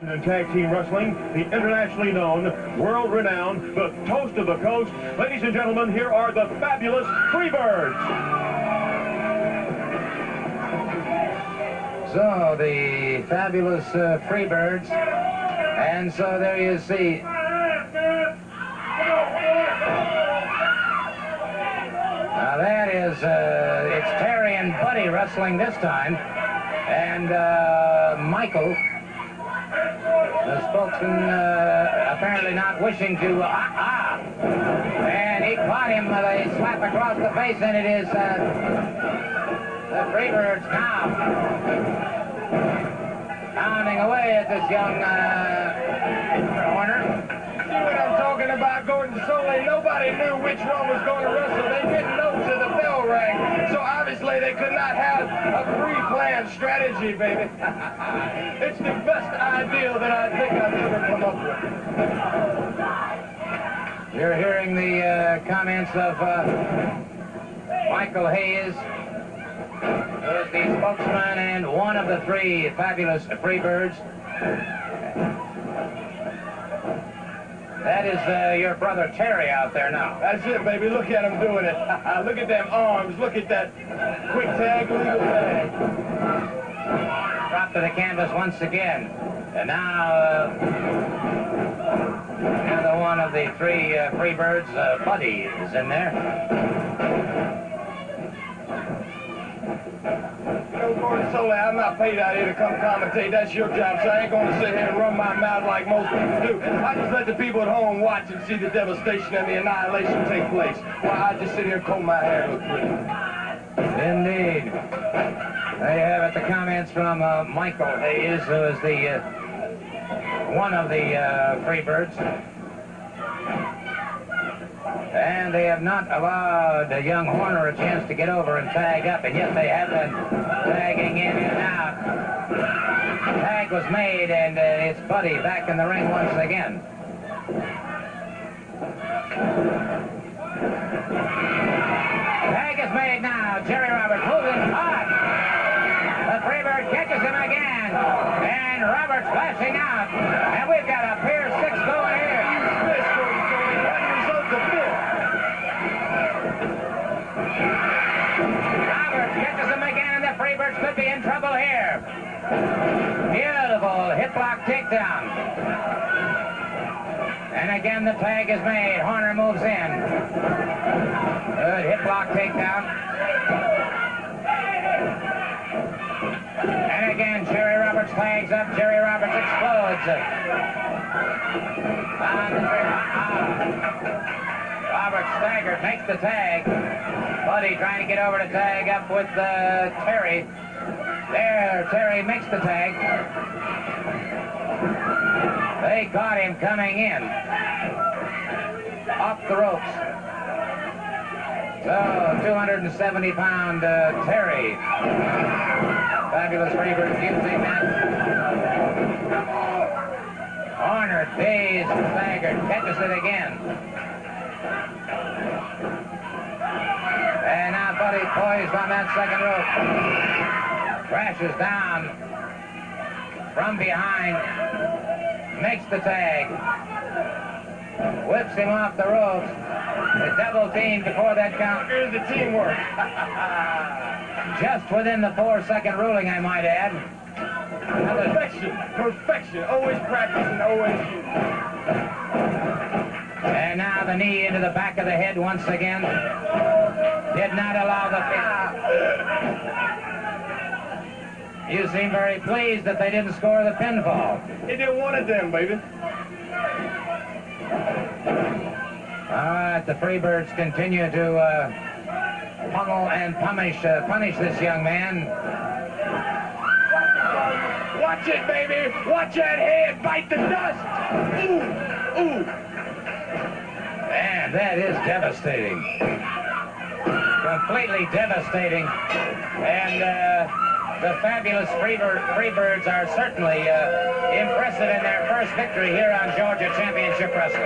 In tag team wrestling, the internationally known, world-renowned, the toast of the coast. Ladies and gentlemen, here are the fabulous Freebirds. So, the fabulous Freebirds. And so there you see. Now that is, it's Terry and Buddy wrestling this time. And Michael, the spokesman, apparently not wishing to, and he caught him with a slap across the face, and it is the Freebirds now pounding away at this young Horner. See what I'm talking about, Gordon Solie? Nobody knew which one was going to wrestle. They didn't know till the bell rang, so obviously they could not have a pre-planned strategy, baby. It's the best idea that I think I've ever come up with. You're hearing the comments of Michael Hayes, who is the spokesman and one of the three fabulous Freebirds. That is your brother Terry out there now. That's it, baby. Look at him doing it. Look at them arms. Look at that quick tag, legal tag. Dropped to the canvas once again. And now, another one of the three Freebirds, Buddy, is in there. You know, Gordon Solie, I'm not paid out here to come commentate. That's your job, so I ain't going to sit here and run my mouth like most people do. I just let the people at home watch and see the devastation and the annihilation take place, while I just sit here and comb my hair and look pretty. Indeed. There you have it, the comments from Michael Hayes, who is the one of the Freebirds. And they have not allowed young Horner a chance to get over and tag up, and yet they have been tagging in and out. Tag was made, and it's Buddy back in the ring once again. Tag is made now. Jerry Roberts moving hard. The Freebird catches him again, and Roberts flashing out. And we've got a Pier 6 going here. Roberts catches him again, and the Freebirds could be in trouble here. Beautiful hip block takedown. And again the tag is made. Horner moves in. Good hip block takedown. And again Jerry Roberts tags up. Jerry Roberts explodes. Roberts staggered, makes the tag. Buddy trying to get over to tag up with Terry. There, Terry makes the tag. They caught him coming in. Off the ropes. So, 270-pound Terry. Fabulous Freebird using that. Horner, dazed, staggered, catches it again. And now Buddy poised on that second rope. Crashes down from behind. Makes the tag. Whips him off the ropes. The double team before that count. Here's the teamwork. Just within the 4-second ruling, I might add. Perfection. Perfection. Always practicing, always shooting. And now the knee into the back of the head once again. Did not allow the pin. You seem very pleased that they didn't score the pinfall. He did one of them, baby. All right, the Freebirds continue to pummel and punish this young man. Watch it, baby. Watch that head bite the dust. Ooh, ooh. Man, that is devastating. Completely devastating. And the fabulous Freebirds are certainly impressive in their first victory here on Georgia Championship Wrestling.